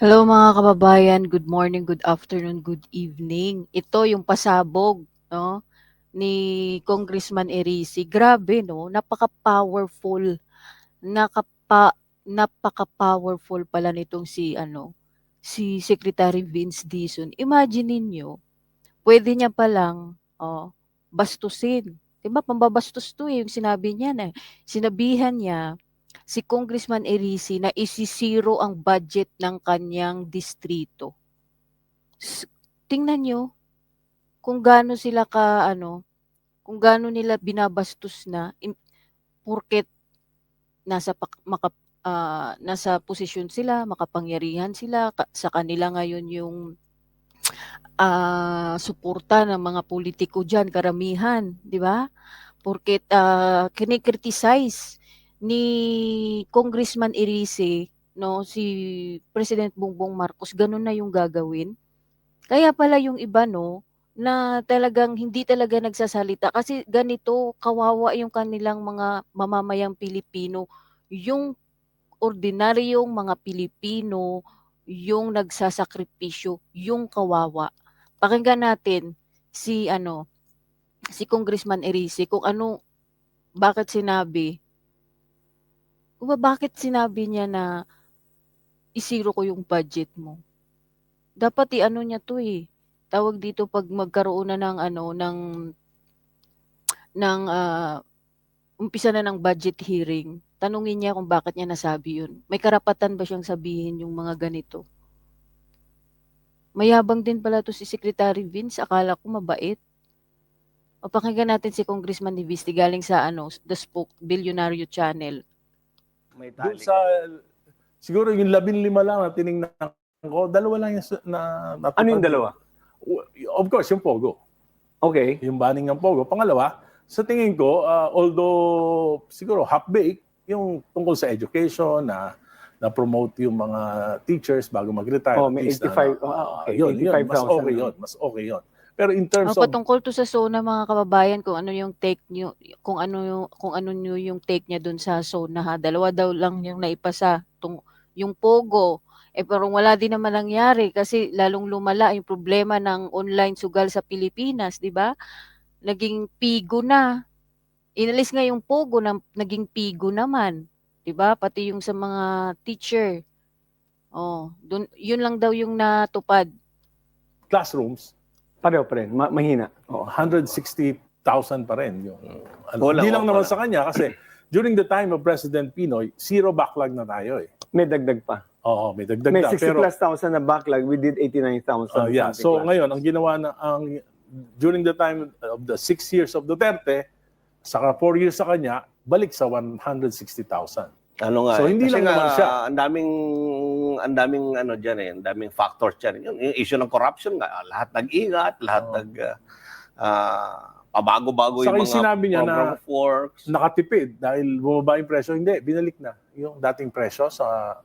Hello mga kababayan, good morning, good afternoon, good evening. Ito yung pasabog, no, ni Congressman Erici. Grabe, no, napaka-powerful, napaka-powerful pala nitong si Secretary Vince Dizon. Imagine niyo, pwede niya palang, bastusin. 'Di ba, pambabastos 'to yung sinabi niya na, sinabihan niya si Congressman Erici na isi-zero ang budget ng kanyang distrito. S Tingnan niyo kung gaano sila kung gaano nila binabastos na porket nasa nasa posisyon sila, makapangyarihan sila, sa kanila ngayon yung, suporta ng mga pulitiko diyan karamihan, 'di ba? Porket, kini-criticize ni Congressman Erice 'no, si President Bongbong Marcos gano'n na yung gagawin. Kaya pala yung iba 'no, na talagang hindi talaga nagsasalita kasi ganito kawawa yung kanilang mga mamamayang Pilipino, yung ordinaryong mga Pilipino, yung nagsasakripisyo, yung kawawa. Pakinggan natin si Congressman Erice kung bakit sinabi bakit sinabi niya na i-zero ko yung budget mo. Dapat i-ano niya 'to, tawag dito 'pag magkaroon na ng umpisa na ng budget hearing, tanungin niya kung bakit niya nasabi yun. May karapatan ba siyang sabihin yung mga ganito? Mayabang din pala 'to si Secretary Vince, akala ko mabait. O pakinggan natin si Congressman Divisti galing sa The Spoke Billionario Channel. May Doon tali sa, ka. siguro yung 15 lang na tiningnan ko, dalawa lang yung natupad. Ano yung dalawa? Of course, yung Pogo. Okay. Yung banning ng Pogo. Pangalawa, sa tingin ko, although siguro half-baked, yung tungkol sa education, na-promote yung mga teachers bago mag-retire. Oh, at may least, 85. Okay, yun, 85,000. mas okay yun. Pero in terms of, Patungkol 'to sa SONA mga kababayan kung ano yung take niyo, kung ano niyo yung take niya dun sa SONA ha. Dalawa daw lang yung naipasa, yung Pogo. Pero wala din naman nangyari kasi lalong lumala yung problema ng online sugal sa Pilipinas, 'di ba? Naging Pigo na. Inalis nga yung Pogo na naging Pigo naman, 'di ba? Pati yung sa mga teacher. Oh, yun lang daw yung natupad. classrooms, Pareho pa rin. Mahina. Oo. 160,000 pa rin yung Wala, hindi lang naman wala. sa kanya kasi during the time of President Pinoy, zero backlog na tayo eh. May dagdag pa. Oo, may dagdag May na. 60 plus thousand na backlog. We did 89,000. Yeah, so something ngayon ang ginawa during the time of the 6 years of Duterte, saka 4 years sa kanya, balik sa 160,000. Ano nga, So, hindi kasi lang nga, naman siya. ang daming ano diyan ang daming factors diyan. Yung issue ng corruption nga, lahat nag-ingat, lahat pabago-bago Saka yung yung mga sinabi niya program na of works. nakatipid dahil bumaba yung presyo. Hindi, binalik na yung dating presyo sa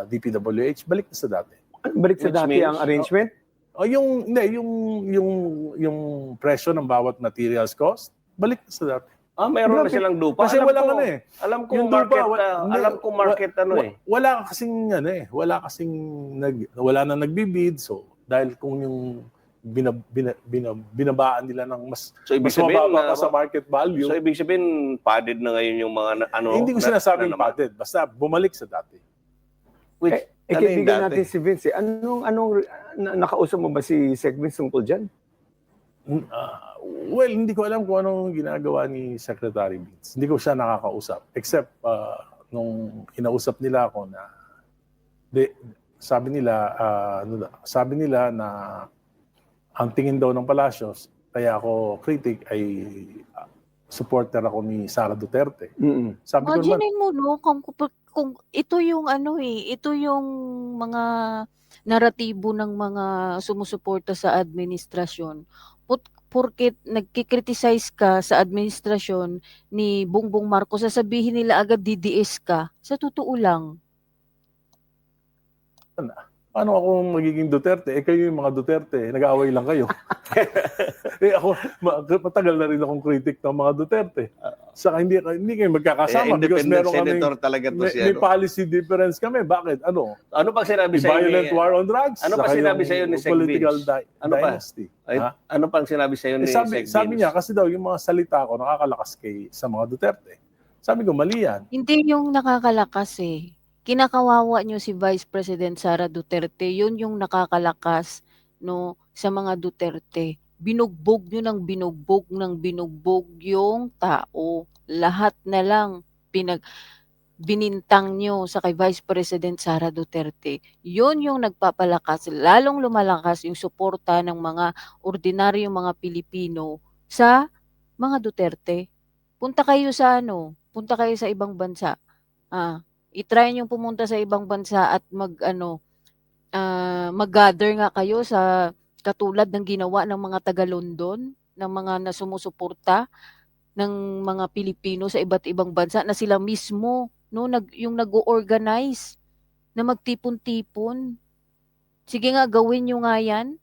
DPWH, balik na sa dati. Balik sa Which dati means- ang arrangement. O yung presyo ng bawat materials cost, balik na sa dati. Meron na Grabe. silang dupa. Kasi walang Alam ko Yung market, dupa, alam ko market wala kasing wala na nagbibid, so dahil kung yung binabaan nila ng mas So ibig mas sabihin, mababa pa sa market value. so ibig sabihin, padded na ngayon yung mga Hindi ko sinasabing naman. padded, basta bumalik sa dati. Which, ano yung Kaibigan dati? natin si Vince. Anong nakausap mo ba si Sec Vince tungkol dyan? Well, hindi ko alam kung anong ginagawa ni Secretary Vince. Hindi ko siya nakakausap. Except nung kinausap nila ako na sabi nila na ang tingin daw ng Palacios, kaya ako critic ay supporter ako ni Sara Duterte. Sabi ko naman, Imaginin mo 'no, kung ito yung ito yung mga naratibo ng mga sumusuporta sa administrasyon. Porket nagki-criticize ka sa administrasyon ni Bongbong Marcos, sasabihin nila agad DDS ka. Sa totoo lang. Paano ako magiging Duterte? Kayo yung mga Duterte, nag-aaway lang kayo. Ako, matagal na rin akong critic ng mga Duterte. Saka hindi kayo magkakasama because independent meron senator kaming, talaga to si may ano. policy difference kami. Bakit? Ano? Ano pang sinabi sa Violent war on drugs. Ano pa saka sinabi yung sa'yo ni Sec political Vince? Ano pa? dynasty. Ha? Ano pang sinabi sa iyo ni sabi Sec Vince? niya, kasi daw yung mga salita ko nakakalakas sa mga Duterte. Sabi ko, mali yan. Hindi yung nakakalakas eh. Kinakawawa nyo si Vice President Sara Duterte. Yun yung nakakalakas no, sa mga Duterte. Binugbog nyo ng binugbog yung tao. Lahat na lang binintang nyo sa kay Vice President Sara Duterte. Yun yung nagpapalakas. Lalong lumalakas yung suporta ng mga ordinaryong mga Pilipino sa mga Duterte. Punta kayo sa ibang bansa. I-try niyong pumunta sa ibang bansa at mag-gather nga kayo sa katulad ng ginawa ng mga taga-London, ng mga nasumusuporta ng mga Pilipino sa iba't ibang bansa na sila mismo yung nag-o-organize na magtipon-tipon. Sige nga, gawin niyo nga yan.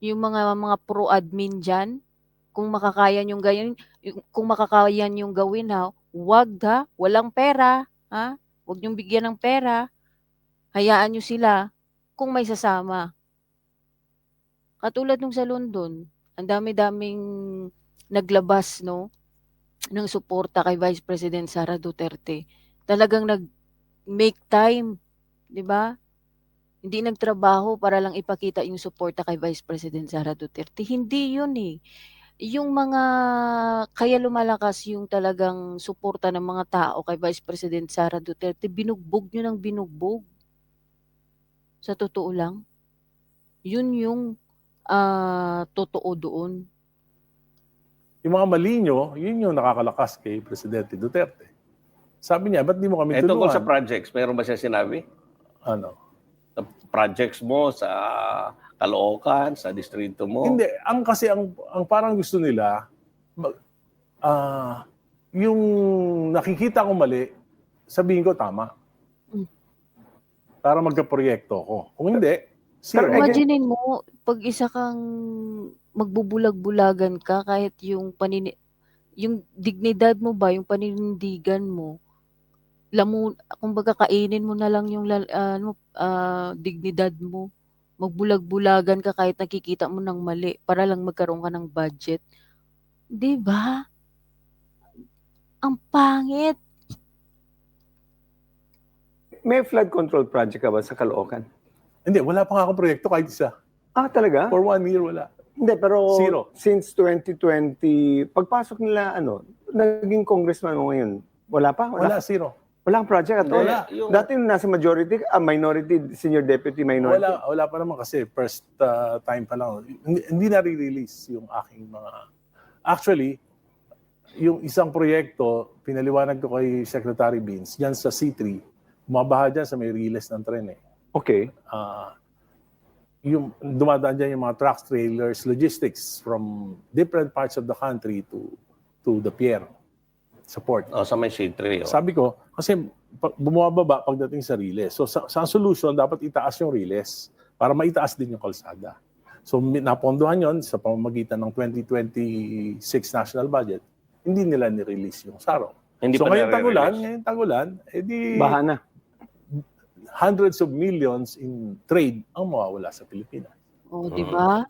Yung mga pro-admin diyan, kung makakaya niyong gawin walang pera, Huwag niyong bigyan ng pera. Hayaan niyo sila kung may sasama. Katulad nung sa London, ang dami-daming naglabas ng suporta kay Vice President Sara Duterte. Talagang nag-make time, 'di ba? Hindi nagtrabaho para lang ipakita yung suporta kay Vice President Sara Duterte. Hindi 'yun eh. Yung kaya lumalakas yung talagang suporta ng mga tao kay Vice President Sara Duterte, binugbog nyo ng binugbog. Sa totoo lang. Yun yung totoo doon. Yung mga mali nyo, yun yung nakakalakas kay Presidente Duterte. Sabi niya, ba't di mo kami Tungkol tulungan? sa projects, mayroon ba siya sinabi? Ano? Sa projects mo sa Caloocan, sa distrito mo? Hindi, ang parang gusto nila, yung nakikita ko mali, sabihin ko tama. Para magka-proyekto ko. Kung hindi, zero. Pero Imaginin mo, pag isa kang magbubulag-bulagan ka, kahit yung dignidad mo ba, yung paninindigan mo, kumbaga kainin mo na lang yung dignidad mo. Magbulag-bulagan ka kahit nakikita mo ng mali para lang magkaroon ka ng budget. 'Di ba? Ang pangit. May flood control project ka ba sa Caloocan? Hindi, wala pa nga akong proyekto kahit isa. Talaga? For 1 year, wala. Hindi, pero Zero. since 2020, pagpasok nila, naging congressman mo ngayon, wala pa? Wala, zero. Walang project at all? Wala. Dati nung nasa majority, minority, senior deputy minority. Wala pa naman kasi first time pa lang. Hindi na-release yung aking mga... Actually, yung isang proyekto, pinaliwanag ko kay Secretary Vince, yan sa C3, bumabaha dyan sa may riles ng tren eh. Okay. Yung dumadaan dyan yung mga trucks, trailers, logistics from different parts of the country to the pier support. Sa may C3. Sabi ko, kasi bumababa pagdating sa riles. So sa solution, dapat itaas yung riles para maitaas din yung kalsada. So napondohan yon sa pamamagitan ng 2026 national budget. Hindi nila ni-release yung SARO. Hindi so pa ngayong tagulan, edi Baha na. hundreds of millions in trade ang mawawala sa Pilipinas. O, 'di ba?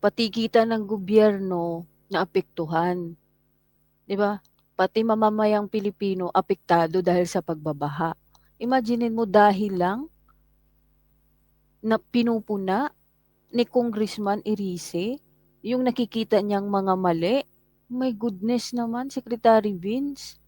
Pati kita ng gobyerno naapektuhan. 'Di ba? Pati mamamayang Pilipino apektado dahil sa pagbabaha. Imaginin mo dahil lang na pinupuna ni Congressman Erice yung nakikita niyang mga mali. My goodness naman, Secretary Vince.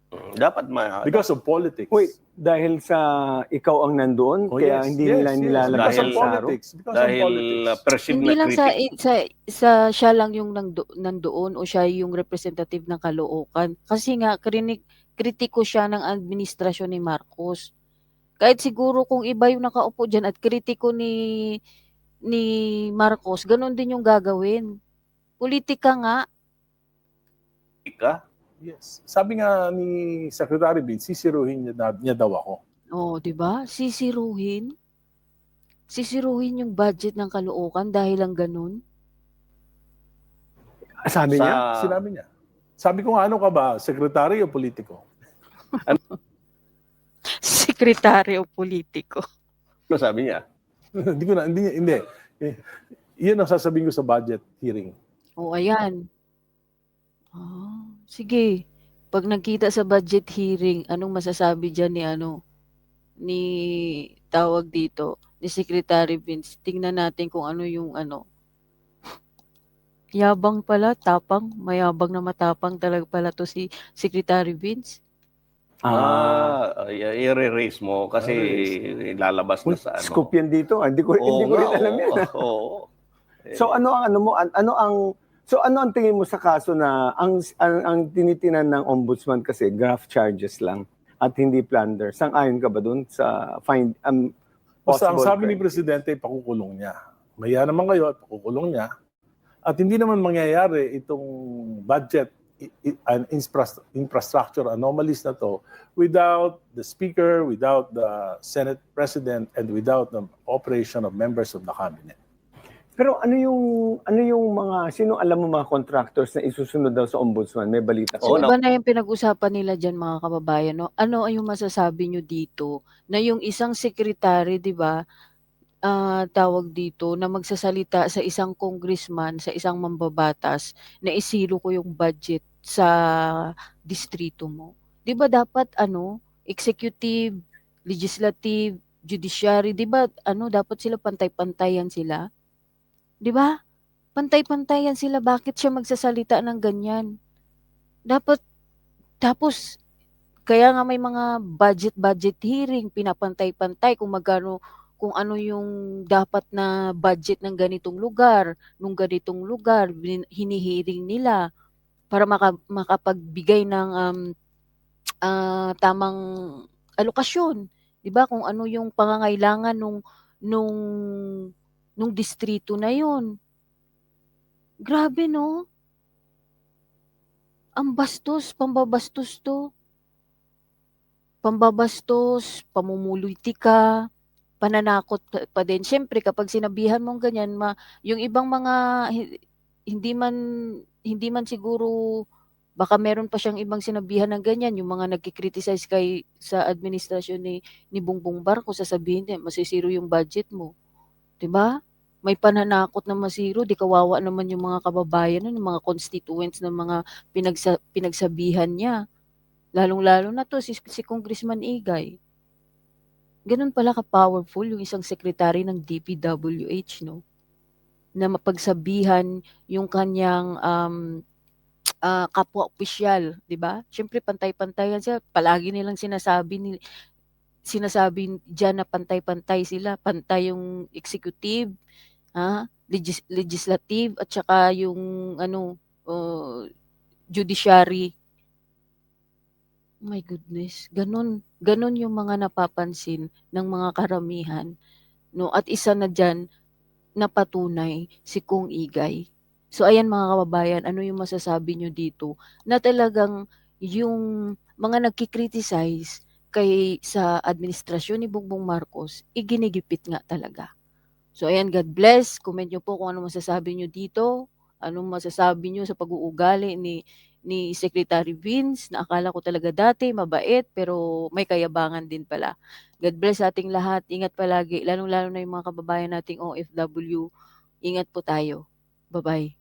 Dapat Because of politics. Wait, dahil sa ikaw ang nandoon, kaya hindi nila nilalagay Because of ang SARO? politics. Because of dahil politics. perceived Hindi na lang critic. sa siya lang yung nandoon o siya yung representative ng Caloocan. Kasi nga kritiko siya ng administrasyon ni Marcos. Kahit siguro kung iba yung nakaupo diyan at kritiko ni Marcos, ganun din yung gagawin. Politika nga. Ka? Yes. Sabi nga ni Secretary Vince, sisiruhin niya daw ako. Oh, 'di ba? Sisiruhin yung budget ng Caloocan dahil lang gano'n. Sabi Sa niya? Sinabi niya. Sabi ko nga, ano ka ba, sekretary o politiko? Sekretary o politiko. ano sabi niya? hindi. Eh, Yun ang sasabihin ko sa budget hearing. Oh, ayan. Sige. 'Pag nagkita sa budget hearing, anong masasabi diyan ni tawag dito, ni Secretary Vince? Tingnan natin kung ano yung yabang pala, tapang, mayabang na matapang talaga pala 'to si Secretary Vince. I-re-raise mo kasi I-re-raise. ilalabas na Uy, sa scoop yan dito. Hindi ko rin alam yan. Oo. So ano ang tingin mo sa kaso na ang tinitinan ng ombudsman kasi graft charges lang at hindi plunder? Sang-ayon ka ba dun sa Basta ang possible sabi ni crime? Presidente, pakukulong niya. Maya naman kayo at pakukulong niya. At hindi naman mangyayari itong budget and infrastructure anomalies na to without the Speaker, without the Senate President, and without the operation of members of the Cabinet. Pero ano yung sino alam mo mga contractors na isusunod daw sa ombudsman? May balita So, ka ba? iba na yung pinag-usapan nila diyan, mga kababayan, 'no? Ano yung masasabi niyo dito na yung isang sekretary, 'di ba, tawag dito, na magsasalita sa isang congressman, sa isang mambabatas na isilo ko yung budget sa distrito mo. 'Di ba dapat executive, legislative, judiciary, 'di ba dapat sila pantay-pantayan sila? 'Di ba? Pantay-pantayan sila, bakit siya magsasalita ng ganyan? Dapat tapos kaya nga may mga budget hearing, pinapantay-pantay kung ano yung dapat na budget ng ganitong lugar, nung ganitong lugar, hini-hearing nila para makapagbigay ng tamang alokasyon, 'di ba? Kung ano yung pangangailangan nung nung distrito na yun. Grabe 'no? Ang bastos, pambabastos 'to. Pambabastos, pamumulitika, pananakot pa din. Siyempre kapag sinabihan mong ganyan, yung ibang mga hindi man siguro, baka meron pa siyang ibang sinabihan ng ganyan, yung mga nagki-criticize sa administrasyon ni Bongbong Marcos, sasabihin din masisiro yung budget mo, 'di ba? May pananakot na masiro, 'di kawawa naman yung mga kababayan nun, yung mga constituents ng mga pinagsabihan niya. Lalong-lalo na 'to si Congressman Igay. Gano'n pala ka-powerful yung isang sekretary ng DPWH 'no, na mapagsabihan yung kanyang, kapwa-opisyal, 'di ba? Siyempre pantay-pantayan sila, palagi nilang sinasabi diyan na pantay-pantay sila, pantay yung executive, legislative at saka yung judiciary. My goodness, gano'n yung mga napapansin ng mga karamihan 'no, at isa na diyan na patunay si Kong Igay. So ayan mga kababayan, ano yung masasabi niyo dito na talagang yung mga nagki-criticize sa administrasyon ni Bongbong Marcos, ginigipit nga talaga. So ayan, God bless. Comment niyo po kung ano masasabi niyo dito. Anong masasabi niyo sa pag-uugali ni Secretary Vince, na akala ko talaga dati mabait pero may kayabangan din pala. God bless sa ating lahat. Ingat palagi, lalong-lalo na yung mga kababayan nating OFW. Ingat po tayo. Bye-bye.